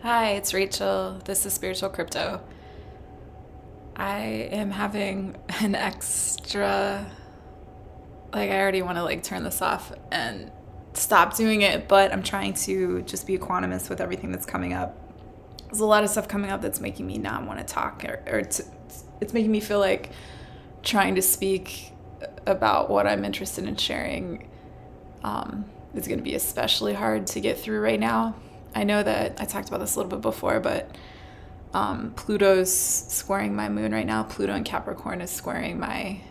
Hi, it's Rachel. This is Spiritual Crypto. I am having an extra, I already want to turn this off and stop doing it, but I'm trying to just be equanimous with everything that's coming up. There's a lot of stuff coming up that's making me not want to talk, it's making me feel like trying to speak about what I'm interested in sharing is going to be especially hard to get through right now. I know that I talked about this a little bit before, but Pluto's squaring my moon right now. Pluto in Capricorn is squaring my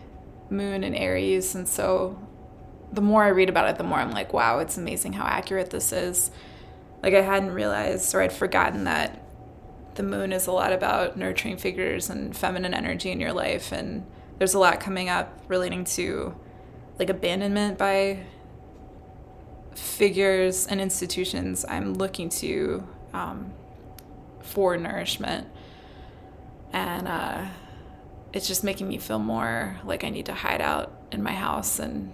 moon in Aries. And so the more I read about it, the more I'm like, wow, it's amazing how accurate this is. I hadn't realized, or I'd forgotten that the moon is a lot about nurturing figures and feminine energy in your life. And there's a lot coming up relating to abandonment by figures and institutions I'm looking to for nourishment. And it's just making me feel more like I need to hide out in my house and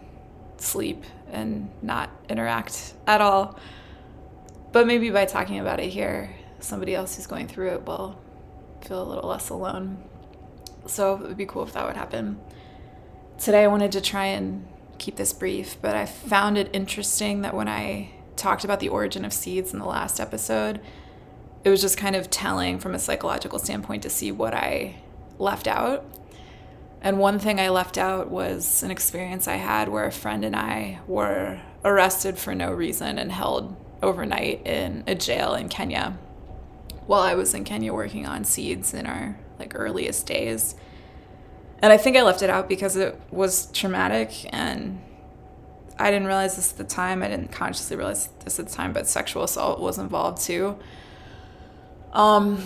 sleep and not interact at all. But maybe by talking about it here, somebody else who's going through it will feel a little less alone. So it would be cool if that would happen. Today I wanted to try and keep this brief, but I found it interesting that when I talked about the origin of seeds in the last episode, it was just kind of telling from a psychological standpoint to see what I left out. And one thing I left out was an experience I had where a friend and I were arrested for no reason and held overnight in a jail in Kenya while I was in Kenya working on seeds in our earliest days. And I think I left it out because it was traumatic, and I didn't realize this at the time. I didn't consciously realize this at the time, but sexual assault was involved too. So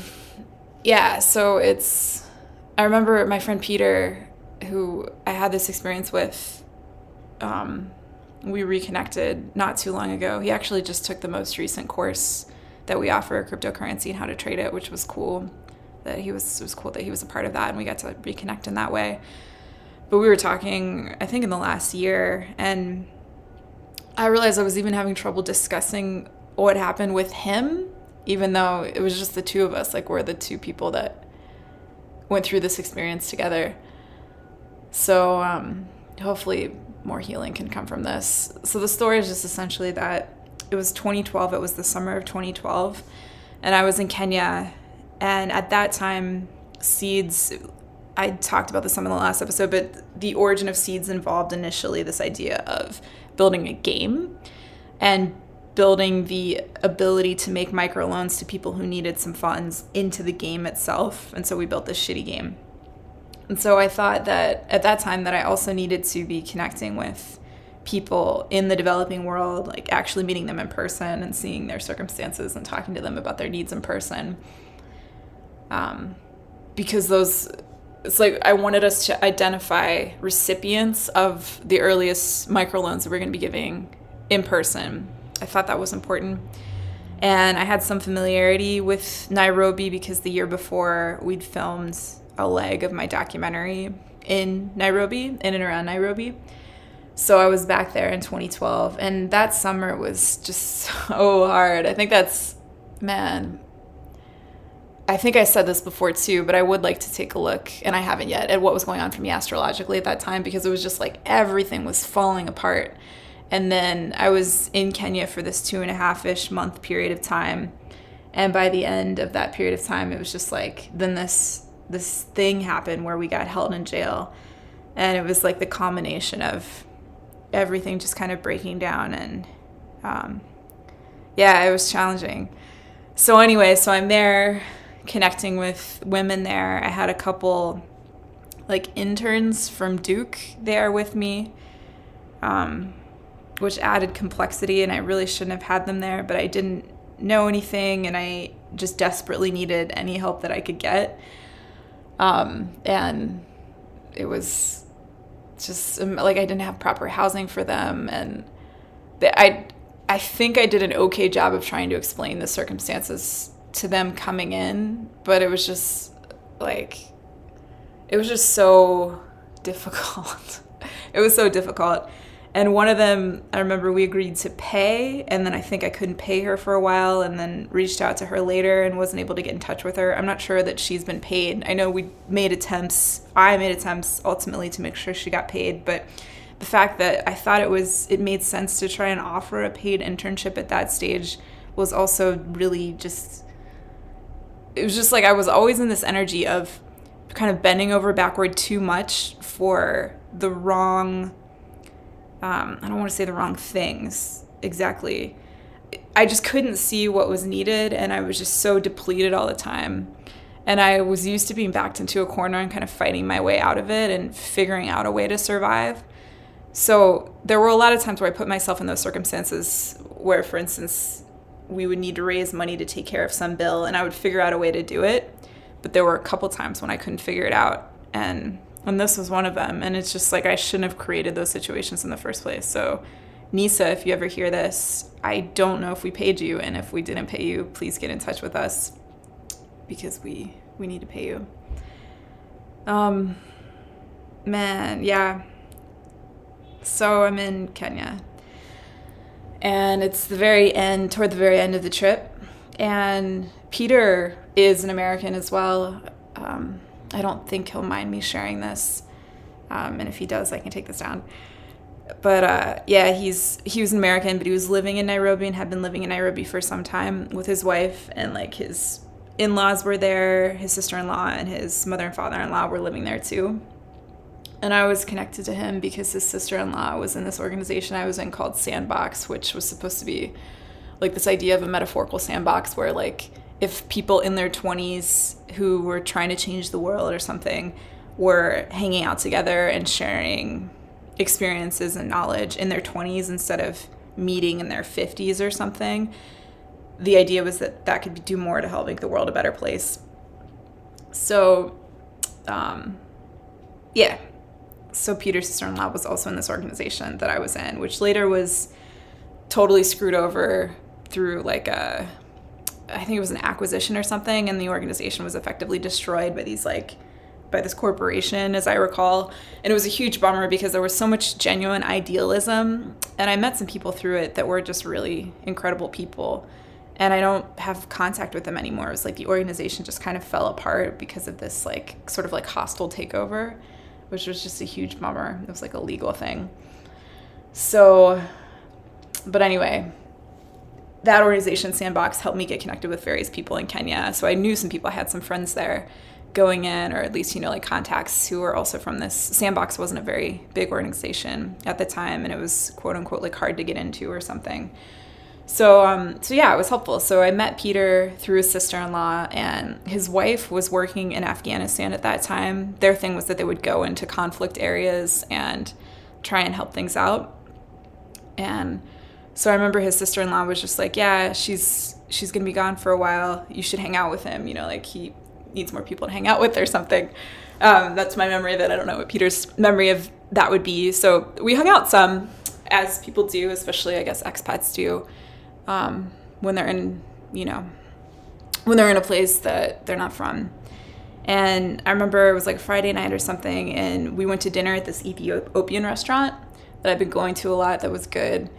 I remember my friend Peter, who I had this experience with, we reconnected not too long ago. He actually just took the most recent course that we offer, cryptocurrency and how to trade it, which was cool. It was cool that he was a part of that and we got to reconnect in that way. But we were talking, I think in the last year, and I realized I was even having trouble discussing what happened with him, even though it was just the two of us. We're the two people that went through this experience together. So hopefully more healing can come from this. So the story is just essentially that it was 2012. It was the summer of 2012. And I was in Kenya. And at that time, seeds, I talked about this some in the last episode, but the origin of seeds involved initially this idea of building a game and building the ability to make microloans to people who needed some funds into the game itself. And so we built this shitty game. And so I thought that at that time that I also needed to be connecting with people in the developing world, actually meeting them in person and seeing their circumstances and talking to them about their needs in person. Because I wanted us to identify recipients of the earliest microloans that we're going to be giving in person. I thought that was important. And I had some familiarity with Nairobi because the year before we'd filmed a leg of my documentary in Nairobi, in and around Nairobi. So I was back there in 2012, and that summer was just so hard. I think I think I said this before too, but I would like to take a look, and I haven't yet, at what was going on for me astrologically at that time, because it was just everything was falling apart. And then I was in Kenya for this 2.5-ish month period of time. And by the end of that period of time, it was just then this thing happened where we got held in jail. And it was the combination of everything just kind of breaking down. And it was challenging. So anyway, I'm there connecting with women there. I had a couple interns from Duke there with me, which added complexity, and I really shouldn't have had them there, but I didn't know anything and I just desperately needed any help that I could get. And it was just I didn't have proper housing for them, and I think I did an okay job of trying to explain the circumstances to them coming in, but it was just so difficult. It was so difficult. And one of them, I remember we agreed to pay, and then I think I couldn't pay her for a while, and then reached out to her later and wasn't able to get in touch with her. I'm not sure that she's been paid. I know I made attempts ultimately to make sure she got paid, but the fact that I thought it made sense to try and offer a paid internship at that stage was also really it was just like I was always in this energy of kind of bending over backward too much for the wrong, I don't want to say the wrong things exactly. I just couldn't see what was needed, and I was just so depleted all the time. And I was used to being backed into a corner and kind of fighting my way out of it and figuring out a way to survive. So there were a lot of times where I put myself in those circumstances where, for instance, we would need to raise money to take care of some bill, and I would figure out a way to do it. But there were a couple times when I couldn't figure it out, and this was one of them. And it's just like I shouldn't have created those situations in the first place. So Nisa, if you ever hear this, I don't know if we paid you, and if we didn't pay you, please get in touch with us because we need to pay you. Man, yeah. So I'm in Kenya, and it's toward the very end of the trip, and Peter is an American as well. I don't think he'll mind me sharing this, and if he does, I can take this down. But yeah, he was an American, but he was living in Nairobi and had been living in Nairobi for some time with his wife, and like his in-laws were there, his sister-in-law and his mother and father-in-law were living there too. And I was connected to him because his sister-in-law was in this organization I was in called Sandbox, which was supposed to be like this idea of a metaphorical sandbox where like if people in their 20s who were trying to change the world or something were hanging out together and sharing experiences and knowledge in their 20s instead of meeting in their 50s or something, the idea was that could do more to help make the world a better place. So, yeah. So Peter's sister-in-law was also in this organization that I was in, which later was totally screwed over through like I think it was an acquisition or something, and the organization was effectively destroyed by this corporation, as I recall. And it was a huge bummer because there was so much genuine idealism, and I met some people through it that were just really incredible people. And I don't have contact with them anymore. It was like the organization just kind of fell apart because of this like sort of like hostile takeover, which was just a huge bummer. It was like a legal thing. So, but anyway, that organization, Sandbox, helped me get connected with various people in Kenya. So I knew some people, I had some friends there going in, or at least, like contacts who were also from this. Sandbox wasn't a very big organization at the time, and it was quote unquote like hard to get into or something. So yeah, it was helpful. So I met Peter through his sister-in-law, and his wife was working in Afghanistan at that time. Their thing was that they would go into conflict areas and try and help things out. And so I remember his sister-in-law was just like, yeah, she's going to be gone for a while. You should hang out with him. Like he needs more people to hang out with or something. That's my memory of it. I don't know what Peter's memory of that would be. So we hung out some, as people do, especially I guess expats do. When they're in, when they're in a place that they're not from. And I remember it was like Friday night or something, and we went to dinner at this Ethiopian restaurant that I've been going to a lot that was good.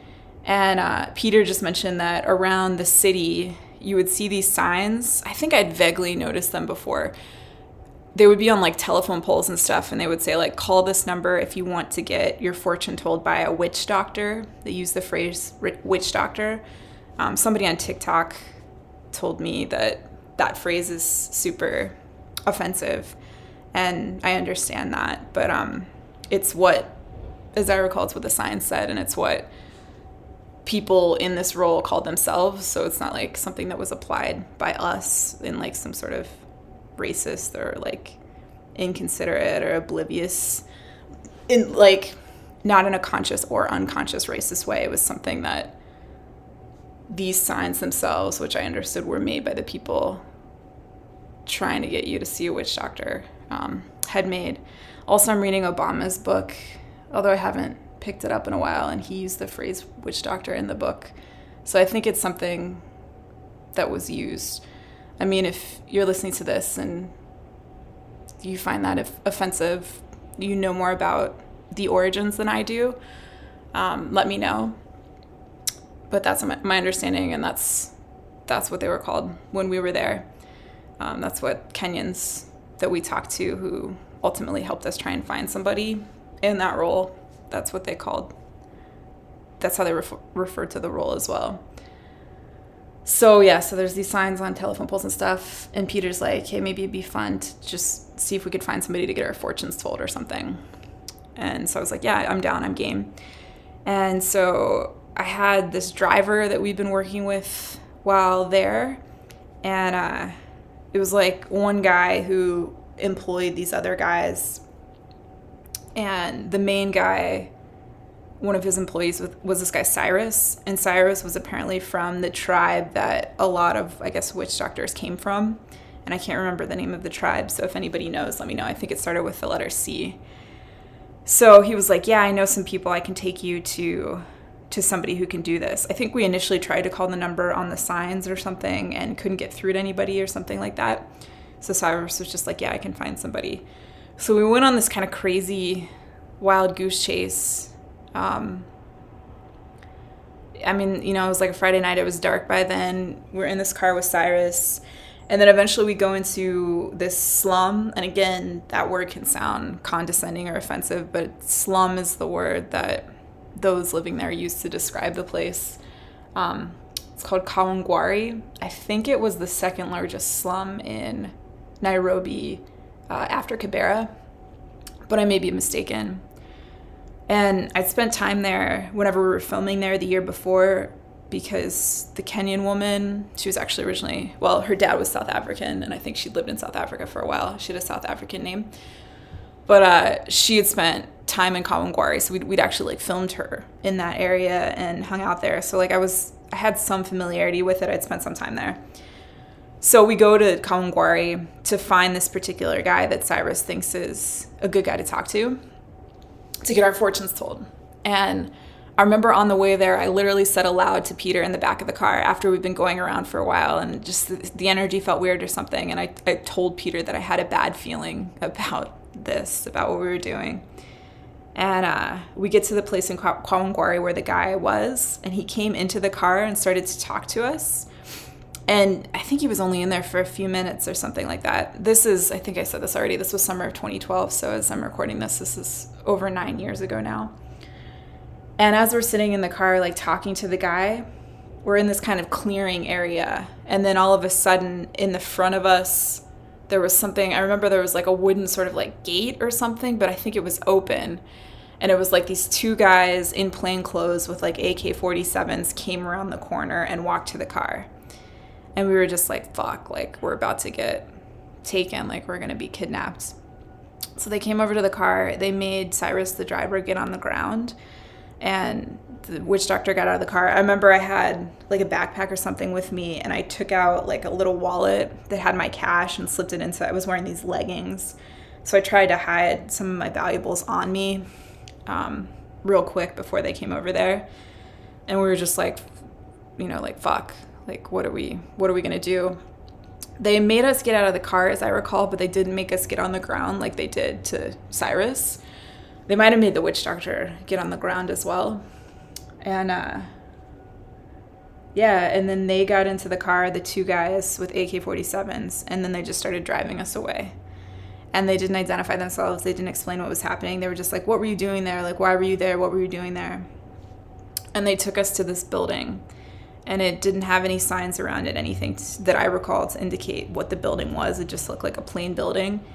And Peter just mentioned that around the city, you would see these signs. I think I'd vaguely noticed them before. They would be on like telephone poles and stuff, and they would say like, call this number if you want to get your fortune told by a witch doctor. They use the phrase witch doctor. Somebody on TikTok told me that phrase is super offensive, and I understand that, but it's what, as I recall, it's what the sign said, and it's what people in this role called themselves, so it's not like something that was applied by us in like some sort of racist or like inconsiderate or oblivious, in like not in a conscious or unconscious racist way. It was something that these signs themselves, which I understood were made by the people trying to get you to see a witch doctor, had made. Also, I'm reading Obama's book, although I haven't picked it up in a while, and he used the phrase witch doctor in the book. So I think it's something that was used. I mean, if you're listening to this and you find that offensive, you know more about the origins than I do. let me know. But that's my understanding, and that's what they were called when we were there. That's what Kenyans that we talked to who ultimately helped us try and find somebody in that role, that's what they called. That's how they referred to the role as well. So yeah, so there's these signs on telephone poles and stuff, and Peter's like, hey, maybe it'd be fun to just see if we could find somebody to get our fortunes told or something. And so I was like, yeah, I'm down, I'm game. And so I had this driver that we'd been working with while there, and it was like one guy who employed these other guys, and the main guy, one of his employees was this guy Cyrus, and Cyrus was apparently from the tribe that a lot of, I guess, witch doctors came from, and I can't remember the name of the tribe, so if anybody knows, let me know. I think it started with the letter C. So he was like, yeah, I know some people, I can take you to somebody who can do this. I think we initially tried to call the number on the signs or something and couldn't get through to anybody or something like that. So Cyrus was just like, yeah, I can find somebody. So we went on this kind of crazy wild goose chase. I mean, you know, it was like a Friday night. It was dark by then. We're in this car with Cyrus. And then eventually we go into this slum. And again, that word can sound condescending or offensive, but slum is the word that those living there used to describe the place. It's called Kawangware. I think it was the second largest slum in Nairobi after Kibera, but I may be mistaken. And I'd spent time there whenever we were filming there the year before, because the Kenyan woman, she was actually originally, well, her dad was South African, and I think she lived in South Africa for a while. She had a South African name. But she had spent time in Kawangware, so we'd actually like filmed her in that area and hung out there. So like I had some familiarity with it. I'd spent some time there. So we go to Kawangware to find this particular guy that Cyrus thinks is a good guy to talk to get our fortunes told. And I remember on the way there, I literally said aloud to Peter in the back of the car after we'd been going around for a while, and just the energy felt weird or something. And I told Peter that I had a bad feeling about what we were doing. And we get to the place in Kawangware where the guy was, and he came into the car and started to talk to us. And I think he was only in there for a few minutes or something like that. I think I said this already, this was summer of 2012, so as I'm recording this is over 9 years ago now. And as we're sitting in the car, like talking to the guy, we're in this kind of clearing area. And then all of a sudden, in the front of us, there was something, I remember there was like a wooden sort of like gate or something, but I think it was open. And it was like these two guys in plain clothes with like AK-47s came around the corner and walked to the car. And we were just like, fuck, like we're about to get taken, like we're going to be kidnapped. So they came over to the car. They made Cyrus, the driver, get on the ground. And the witch doctor got out of the car. I remember I had like a backpack or something with me, and I took out like a little wallet that had my cash and slipped it into, I was wearing these leggings. So I tried to hide some of my valuables on me real quick before they came over there. And we were just like, you know, like, fuck, like, what are we going to do? They made us get out of the car, as I recall, but they didn't make us get on the ground like they did to Cyrus. They might have made the witch doctor get on the ground as well. And and then they got into the car, the two guys with AK-47s, and then they just started driving us away. And they didn't identify themselves. They didn't explain what was happening. They were just like, what were you doing there? Like, why were you there? What were you doing there? And they took us to this building, and it didn't have any signs around it, anything that I recall to indicate what the building was. It just looked like a plain building.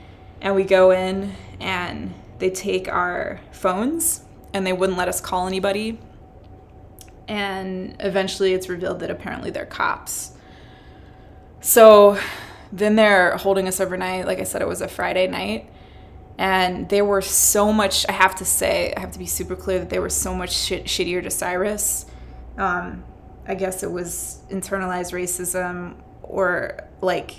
And we go in, and they take our phones, and they wouldn't let us call anybody. And eventually it's revealed that apparently they're cops. So then they're holding us overnight. Like I said, it was a Friday night. And they were so much, I have to be super clear that they were so much shittier to Cyrus. I guess it was internalized racism, or like,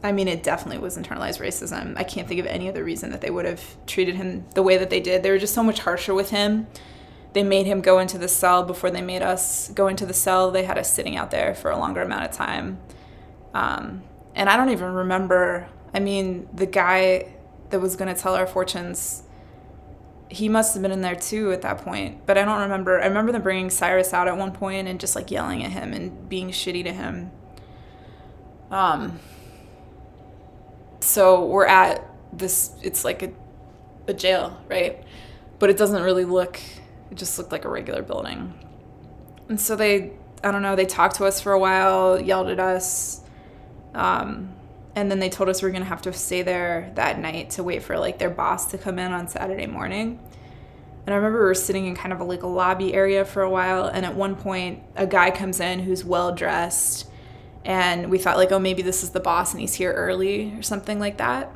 I mean, it definitely was internalized racism. I can't think of any other reason that they would have treated him the way that they did. They were just so much harsher with him. They made him go into the cell before they made us go into the cell. They had us sitting out there for a longer amount of time. And I don't even remember, I mean, the guy that was going to tell our fortunes, he must have been in there too at that point, but I don't remember. I remember them bringing Cyrus out at one point and just like yelling at him and being shitty to him. So we're at this, it's like a jail, right? But it doesn't really look, it just looked like a regular building. And so they talked to us for a while, yelled at us. And then they told us we were going to have to stay there that night to wait for like their boss to come in on Saturday morning. And I remember we were sitting in kind of like a lobby area for a while. And at one point, a guy comes in who's well dressed. And we thought like, oh, maybe this is the boss and he's here early or something like that.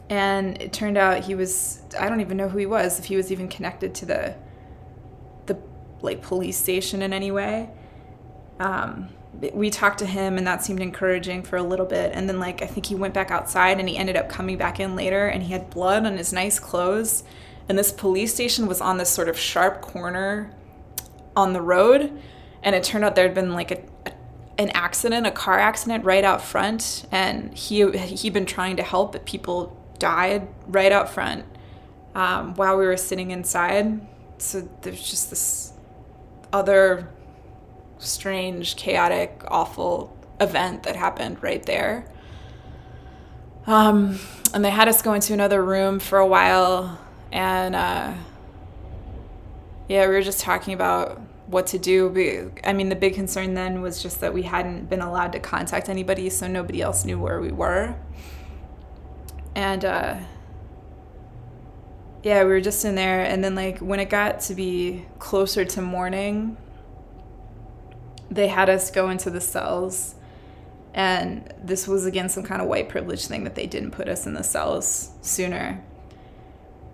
And it turned out he was, I don't even know who he was, if he was even connected to the like police station in any way. We talked to him and that seemed encouraging for a little bit. And then like, I think he went back outside and he ended up coming back in later and he had blood on his nice clothes. And this police station was on this sort of sharp corner on the road. And it turned out there had been like an accident, a car accident right out front. And he'd been trying to help, but people died right out front while we were sitting inside. So there's just this other strange, chaotic, awful event that happened right there. And they had us go into another room for a while. And we were just talking about what to do. I mean, the big concern then was just that we hadn't been allowed to contact anybody, so nobody else knew where we were. And we were just in there. And then like when it got to be closer to morning, they had us go into the cells. And this was again some kind of white privilege thing that they didn't put us in the cells sooner.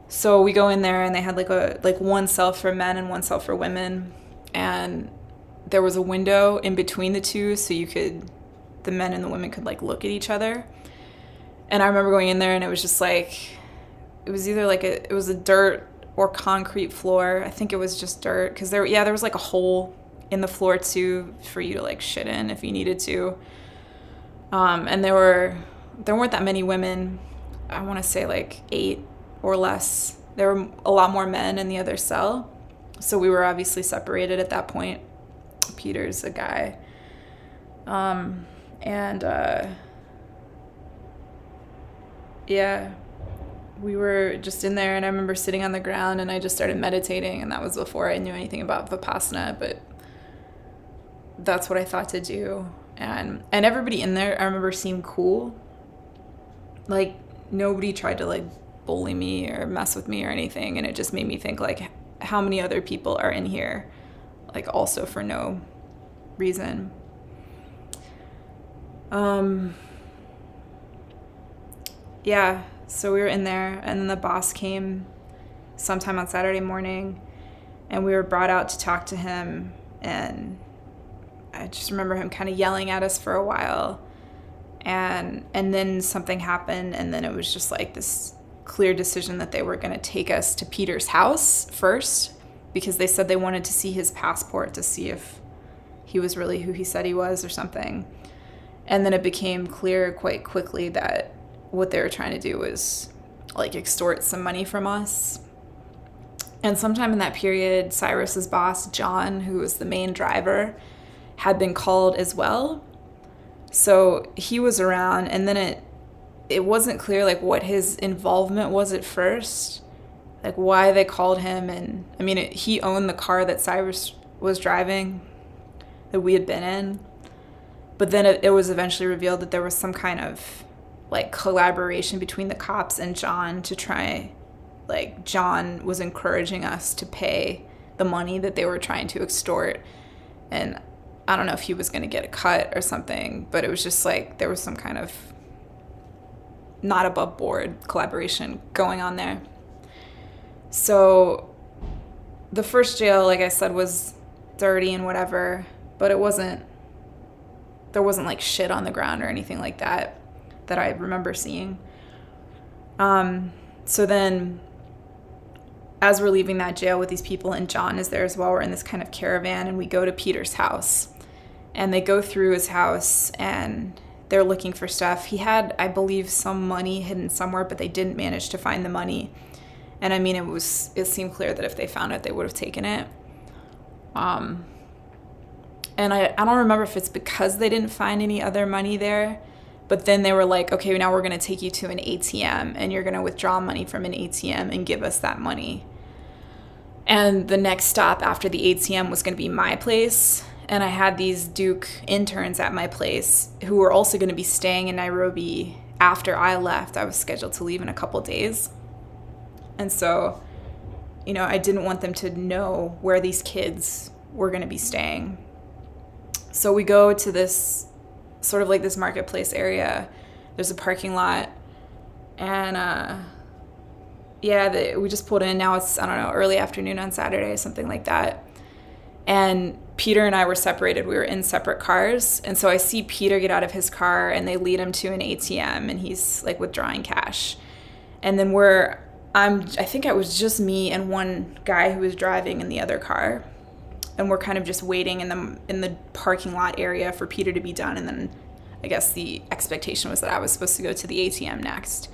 So we go in there and they had like one cell for men and one cell for women. And there was a window in between the two, so the men and the women could like look at each other. And I remember going in there and it was just like, it was either like it was a dirt or concrete floor. I think it was just dirt because there was like a hole in the floor too for you to like shit in if you needed to. And there weren't that many women. I want to say like 8 or less. There were a lot more men in the other cell. So we were obviously separated at that point. Peter's a guy. We were just in there and I remember sitting on the ground and I just started meditating, and that was before I knew anything about Vipassana, but that's what I thought to do. And everybody in there, I remember, seemed cool. Like nobody tried to like bully me or mess with me or anything, and it just made me think like how many other people are in here like also for no reason. So we were in there, and then the boss came sometime on Saturday morning, and we were brought out to talk to him, and I just remember him kind of yelling at us for a while, and then something happened, and then it was just like this clear decision that they were going to take us to Peter's house first, because they said they wanted to see his passport to see if he was really who he said he was or something. And then it became clear quite quickly that what they were trying to do was like extort some money from us. And sometime in that period, Cyrus's boss, John, who was the main driver, had been called as well. So he was around, and then it wasn't clear like what his involvement was at first, like why they called him. And I mean, he owned the car that Cyrus was driving that we had been in. But then it was eventually revealed that there was some kind of like collaboration between the cops and John to try, like John was encouraging us to pay the money that they were trying to extort. And I don't know if he was going to get a cut or something, but it was just like there was some kind of not above board collaboration going on there. So the first jail, like I said, was dirty and whatever, but there wasn't like shit on the ground or anything like that I remember seeing. So then as we're leaving that jail with these people, and John is there as well, we're in this kind of caravan and we go to Peter's house, and they go through his house and they're looking for stuff. He had, I believe, some money hidden somewhere, but they didn't manage to find the money. And I mean, it seemed clear that if they found it, they would have taken it. And I don't remember if it's because they didn't find any other money there, but then they were like, okay, now we're going to take you to an ATM and you're going to withdraw money from an ATM and give us that money. And the next stop after the ATM was going to be my place. And I had these Duke interns at my place who were also going to be staying in Nairobi after I left. I was scheduled to leave in a couple days. And so, you know, I didn't want them to know where these kids were going to be staying. So we go to this sort of like this marketplace area. There's a parking lot. And, we just pulled in. Now it's, I don't know, early afternoon on Saturday, something like that. And Peter and I were separated. We were in separate cars. And so I see Peter get out of his car and they lead him to an ATM and he's like withdrawing cash. And then I think it was just me and one guy who was driving in the other car. And we're kind of just waiting in the parking lot area for Peter to be done. And then I guess the expectation was that I was supposed to go to the ATM next.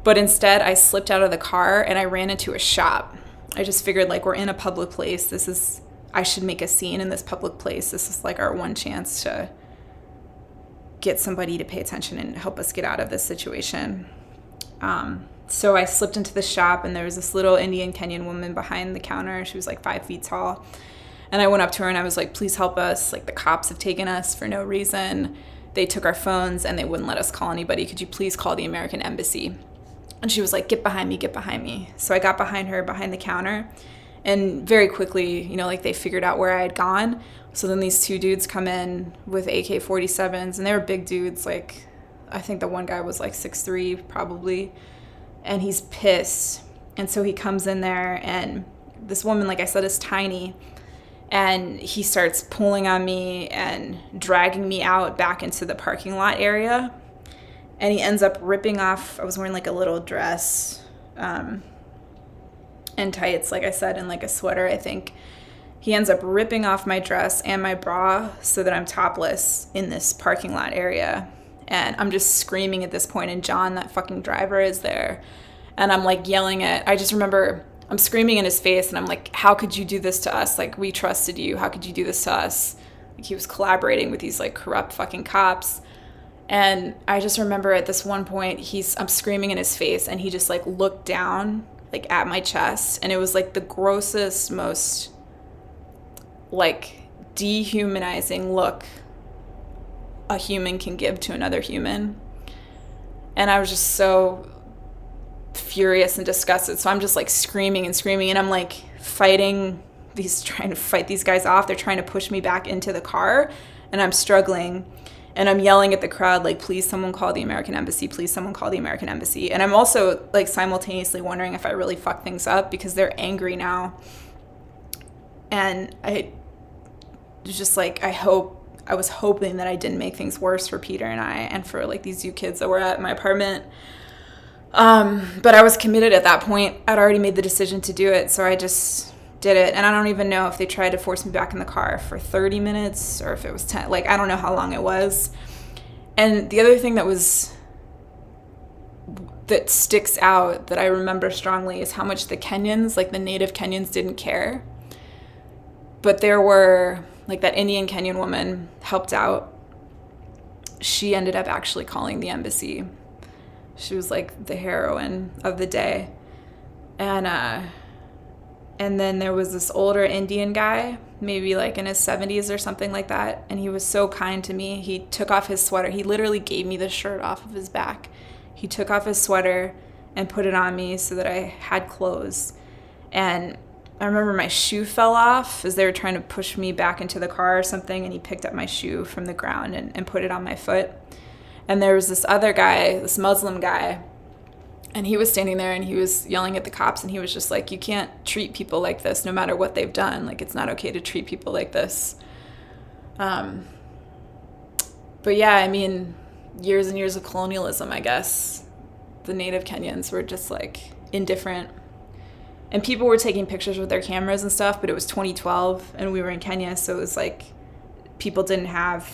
But instead, I slipped out of the car and I ran into a shop. I just figured, like, we're in a public place. I should make a scene in this public place. This is like our one chance to get somebody to pay attention and help us get out of this situation. So I slipped into the shop and there was this little Indian Kenyan woman behind the counter. She was like 5 feet tall. And I went up to her and I was like, please help us. Like, the cops have taken us for no reason. They took our phones and they wouldn't let us call anybody. Could you please call the American embassy? And she was like, get behind me, get behind me. So I got behind her, behind the counter. And very quickly, you know, like, they figured out where I had gone. So then these two dudes come in with AK-47s. And they were big dudes. Like, I think the one guy was like 6'3", probably. And he's pissed. And so he comes in there. And this woman, like I said, is tiny. And he starts pulling on me and dragging me out back into the parking lot area. And he ends up ripping off, I was wearing like a little dress and tights, like I said, and like a sweater, I think. He ends up ripping off my dress and my bra so that I'm topless in this parking lot area. And I'm just screaming at this point. And John, that fucking driver, is there. And I'm like yelling I just remember I'm screaming in his face and I'm like, how could you do this to us? Like, we trusted you. How could you do this to us? Like, he was collaborating with these like corrupt fucking cops. And I just remember at this one point, I'm screaming in his face and he just like looked down like at my chest. And it was like the grossest, most like dehumanizing look a human can give to another human. And I was just so furious and disgusted. So I'm just like screaming and I'm like trying to fight these guys off. They're trying to push me back into the car and I'm struggling and I'm yelling at the crowd like, please someone call the American embassy, please someone call the American embassy. And I'm also like simultaneously wondering if I really fucked things up because they're angry now. And I just like, I was hoping that I didn't make things worse for Peter and I and for like these two kids that were at my apartment. But I was committed at that point. I'd already made the decision to do it, so I just did it. And I don't even know if they tried to force me back in the car for 30 minutes or if it was 10. Like, I don't know how long it was. And the other thing that sticks out that I remember strongly is how much the Kenyans, like the native Kenyans, didn't care. But there were, like, that Indian Kenyan woman helped out. She ended up actually calling the embassy. She was like the heroine of the day. And then there was this older Indian guy, maybe like in his 70s or something like that. And he was so kind to me. He took off his sweater. He literally gave me the shirt off of his back. He took off his sweater and put it on me so that I had clothes. And I remember my shoe fell off as they were trying to push me back into the car or something. And he picked up my shoe from the ground and put it on my foot. And there was this other guy, this Muslim guy, and he was standing there and he was yelling at the cops and he was just like, you can't treat people like this no matter what they've done. Like, it's not okay to treat people like this. But yeah, I mean, years and years of colonialism, I guess. The native Kenyans were just like indifferent. And people were taking pictures with their cameras and stuff, but it was 2012 and we were in Kenya. So it was like people didn't have,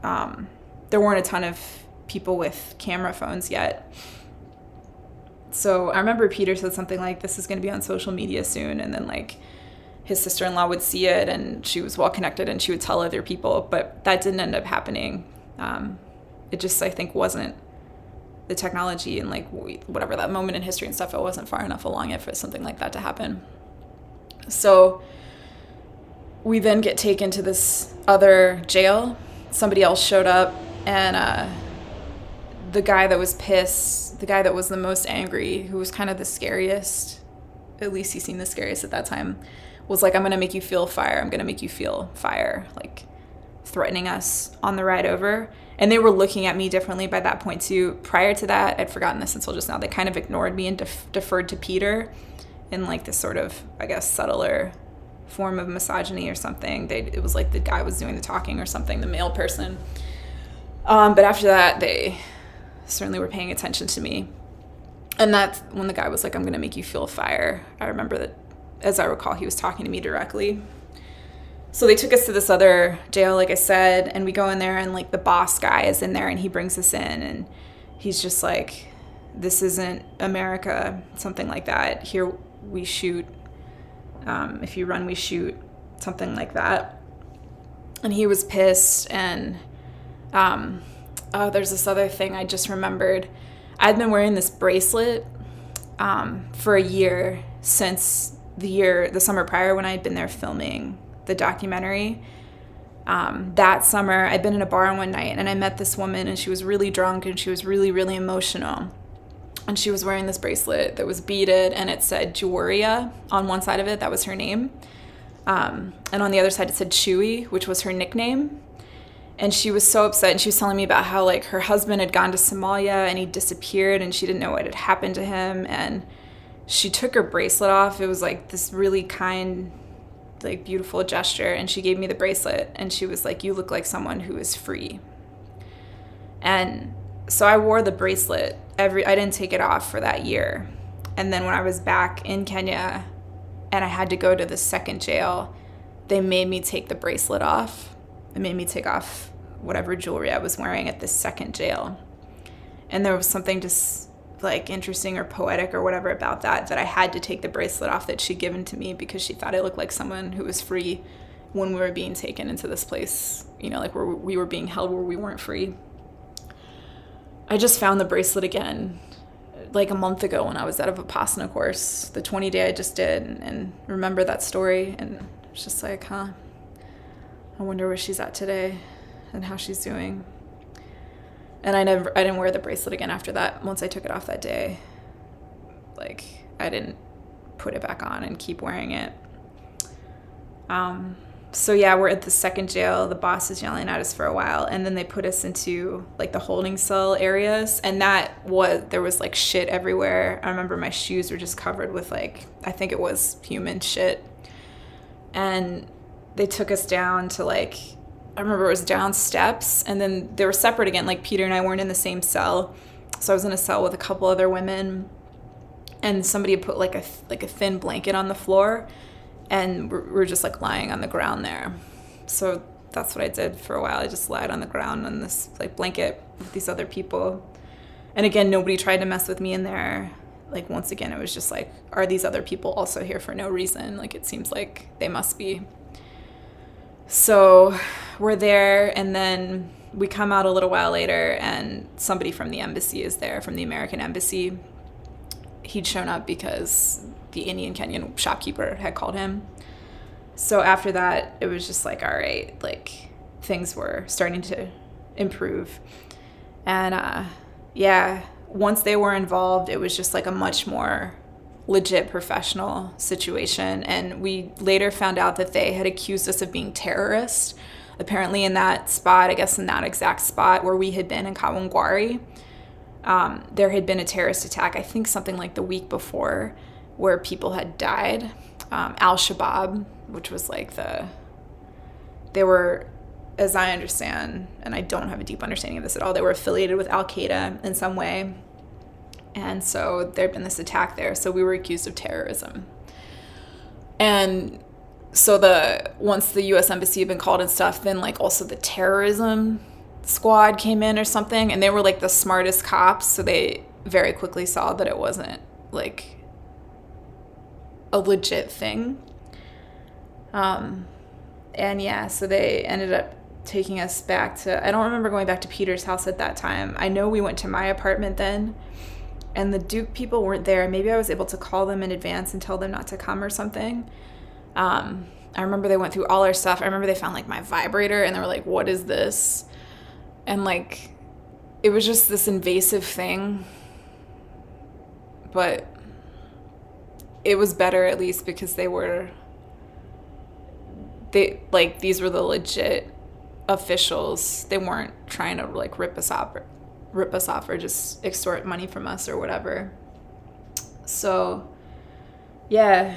there weren't a ton of people with camera phones yet. So I remember Peter said something like, this is going to be on social media soon. And then like his sister-in-law would see it and she was well connected and she would tell other people, but that didn't end up happening. It just, I think, wasn't the technology and like whatever that moment in history and stuff, it wasn't far enough along yet for something like that to happen. So we then get taken to this other jail. Somebody else showed up, and the guy that was pissed, the guy that was the most angry, who was kind of the scariest, at least he seemed the scariest at that time, was like, I'm going to make you feel fire. I'm going to make you feel fire, like threatening us on the ride over. And they were looking at me differently by that point too. Prior to that, I'd forgotten this until just now. They kind of ignored me and deferred to Peter in like this sort of, I guess, subtler form of misogyny or something. It was like the guy was doing the talking or something, the male person. But after that, they certainly were paying attention to me. And that's when the guy was like, I'm going to make you feel fire. I remember that, as I recall, he was talking to me directly. So they took us to this other jail, like I said, and we go in there and like the boss guy is in there and he brings us in and he's just like, this isn't America, something like that. Here we shoot. If you run, we shoot, something like that. And he was pissed. And there's this other thing I just remembered. I'd been wearing this bracelet for a year since the summer prior when I'd been there filming the documentary. That summer, I'd been in a bar one night and I met this woman and she was really drunk and she was really, really emotional. And she was wearing this bracelet that was beaded and it said Joria on one side of it. That was her name. And on the other side, it said Chewy, which was her nickname. And she was so upset and she was telling me about how like her husband had gone to Somalia and he disappeared and she didn't know what had happened to him. And she took her bracelet off. It was like this really kind, like beautiful gesture. And she gave me the bracelet and she was like, you look like someone who is free. And so I wore the bracelet I didn't take it off for that year. And then when I was back in Kenya and I had to go to the second jail, they made me take the bracelet off. They made me take off whatever jewelry I was wearing at this second jail. And there was something just like interesting or poetic or whatever about that I had to take the bracelet off that she'd given to me because she thought I looked like someone who was free when we were being taken into this place, you know, like where we were being held where we weren't free. I just found the bracelet again like a month ago when I was at a Vipassana course, the 20-day I just did, and remember that story. And it's just like, I wonder where she's at today and how she's doing. And I didn't wear the bracelet again after that. Once I took it off that day, like I didn't put it back on and keep wearing it. So yeah, we're at the second jail. The boss is yelling at us for a while, and then they put us into like the holding cell areas, and there was like shit everywhere. I remember my shoes were just covered with like, I think it was human shit. And they took us down to like, I remember it was down steps, and then they were separate again. Like Peter and I weren't in the same cell. So I was in a cell with a couple other women, and somebody had put like a thin blanket on the floor, and we're just like lying on the ground there. So that's what I did for a while. I just lied on the ground on this like blanket with these other people. And again, nobody tried to mess with me in there. Like once again, it was just like, are these other people also here for no reason? Like it seems like they must be. So we're there, and then we come out a little while later and somebody from the embassy is there, from the American embassy. He'd shown up because the Indian Kenyan shopkeeper had called him. So after that, it was just like, all right, like things were starting to improve. And once they were involved, it was just like a much more legit professional situation. And we later found out that they had accused us of being terrorists. Apparently in that spot, I guess in that exact spot where we had been in Kawangware, there had been a terrorist attack, I think something like the week before, where people had died. Al-Shabaab, which was like they were, as I understand, and I don't have a deep understanding of this at all, they were affiliated with Al-Qaeda in some way. And so there'd been this attack there. So we were accused of terrorism. And so once the U.S. Embassy had been called and stuff, then like also the terrorism squad came in or something, and they were like the smartest cops. So they very quickly saw that it wasn't like a legit thing. And yeah, so they ended up taking us back to, I don't remember going back to Peter's house at that time. I know we went to my apartment then, and the Duke people weren't there. Maybe I was able to call them in advance and tell them not to come or something. I remember they went through all our stuff. I remember they found like my vibrator and they were like, what is this? And like, it was just this invasive thing. But it was better at least because these were the legit officials. They weren't trying to like rip us off or just extort money from us or whatever. So yeah,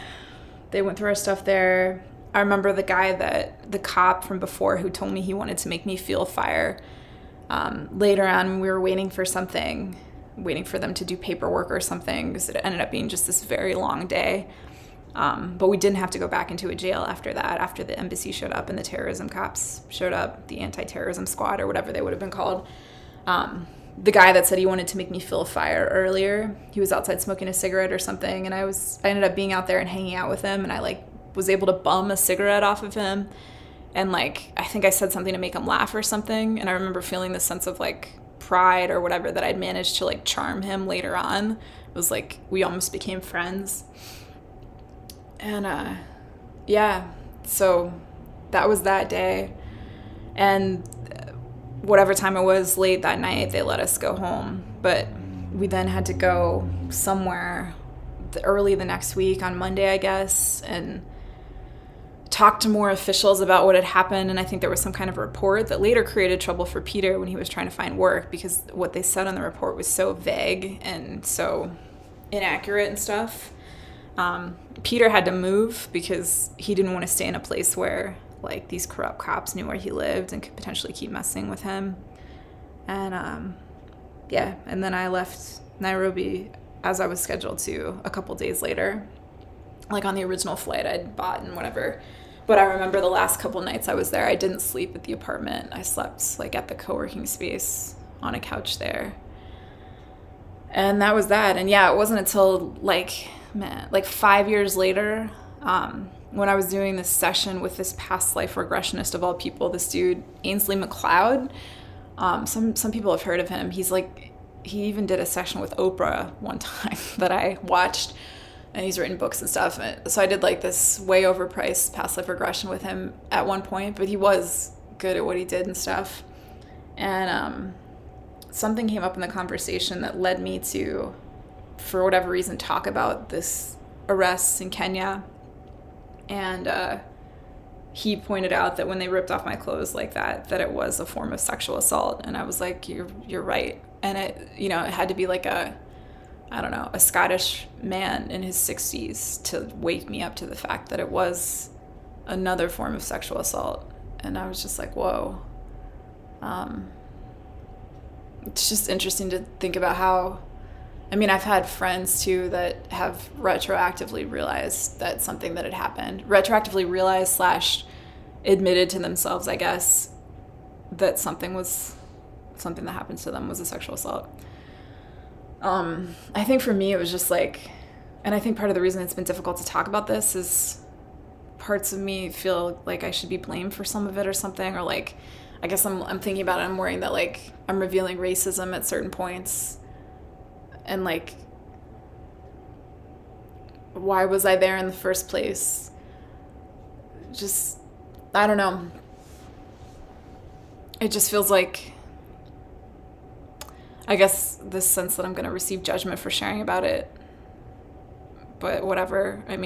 they went through our stuff there. I remember the cop from before who told me he wanted to make me feel fire. Later on, when we were waiting for them to do paperwork or something, because it ended up being just this very long day. But we didn't have to go back into a jail after that, after the embassy showed up and the terrorism cops showed up, the anti-terrorism squad or whatever they would have been called. The guy that said he wanted to make me feel fire earlier, he was outside smoking a cigarette or something, and I ended up being out there and hanging out with him, and I like was able to bum a cigarette off of him, and like I think I said something to make him laugh or something, and I remember feeling this sense of like pride or whatever that I'd managed to like charm him later on. It was like we almost became friends. And yeah, so that was that day, and whatever time it was, late that night, they let us go home. But we then had to go somewhere early the next week on Monday, I guess, and talk to more officials about what had happened. And I think there was some kind of report that later created trouble for Peter when he was trying to find work, because what they said on the report was so vague and so inaccurate and stuff. Peter had to move because he didn't want to stay in a place where like these corrupt cops knew where he lived and could potentially keep messing with him. And yeah, and then I left Nairobi as I was scheduled to a couple days later, like on the original flight I'd bought and whatever. But I remember the last couple nights I was there, I didn't sleep at the apartment. I slept like at the co-working space on a couch there. And that was that. And yeah, it wasn't until like 5 years later, when I was doing this session with this past life regressionist of all people, this dude, Ainsley McLeod. Some people have heard of him. He even did a session with Oprah one time that I watched, and he's written books and stuff. So I did like this way overpriced past life regression with him at one point, but he was good at what he did and stuff. And something came up in the conversation that led me to, for whatever reason, talk about this arrest in Kenya. And he pointed out that when they ripped off my clothes like that it was a form of sexual assault. And I was like, you're right. And it had to be like a Scottish man in his 60s to wake me up to the fact that it was another form of sexual assault. And I was just like, whoa. It's just interesting to think about how, I've had friends too that have retroactively realized that something that had happened, retroactively realized / admitted to themselves, I guess, that something that happened to them was a sexual assault. I think for me, it was just like, and I think part of the reason it's been difficult to talk about this is parts of me feel like I should be blamed for some of it or something, or like, I guess I'm thinking about it, I'm worrying that like I'm revealing racism at certain points. And like, why was I there in the first place? Just, I don't know. It just feels like, I guess, this sense that I'm going to receive judgment for sharing about it. But whatever, it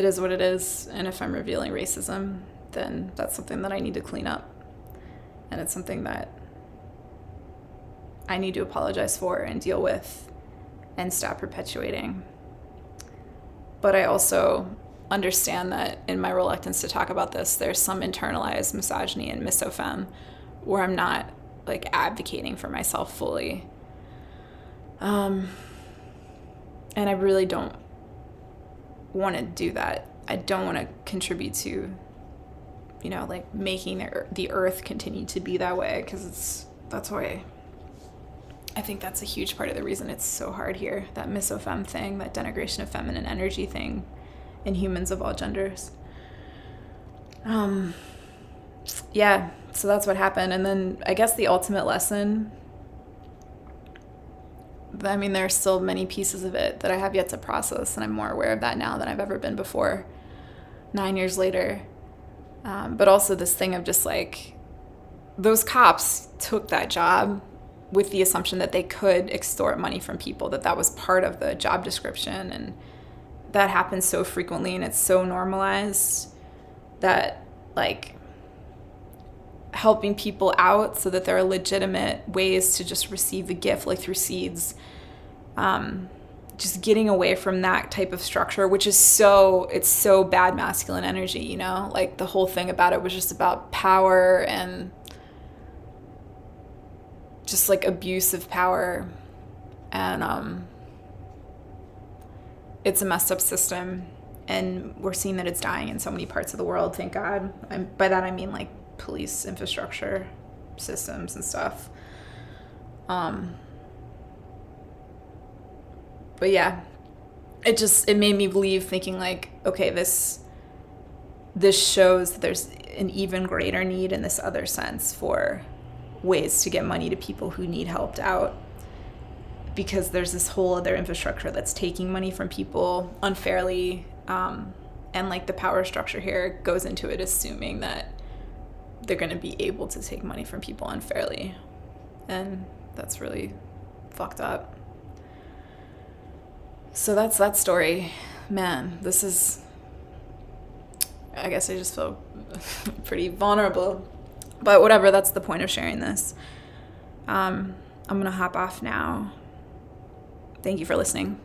is what it is. And if I'm revealing racism, then that's something that I need to clean up. And it's something that I need to apologize for and deal with and stop perpetuating. But I also understand that in my reluctance to talk about this, there's some internalized misogyny and misofem where I'm not like advocating for myself fully. And I really don't want to do that. I don't want to contribute to, like making the earth continue to be that way, because that's why I think that's a huge part of the reason it's so hard here, that misofem thing, that denigration of feminine energy thing in humans of all genders. Yeah, so that's what happened. And then I guess the ultimate lesson, I mean, there are still many pieces of it that I have yet to process, and I'm more aware of that now than I've ever been before, 9 years later. But also this thing of just like, those cops took that job with the assumption that they could extort money from people, that was part of the job description. And that happens so frequently, and it's so normalized that, like, helping people out so that there are legitimate ways to just receive the gift, like through seeds, just getting away from that type of structure, which is it's so bad masculine energy, you know? Like, the whole thing about it was just about power and just like abuse of power. And it's a messed up system, and we're seeing that it's dying in so many parts of the world, thank God. By that I mean like police infrastructure systems and stuff. But yeah, it made me believe, thinking like, okay, this shows that there's an even greater need in this other sense for ways to get money to people who need helped out, because there's this whole other infrastructure that's taking money from people unfairly, and like the power structure here goes into it assuming that they're going to be able to take money from people unfairly, and that's really fucked up. So that's that story. Man, this is, I guess I just feel pretty vulnerable, but whatever, that's the point of sharing this. I'm gonna hop off now. Thank you for listening.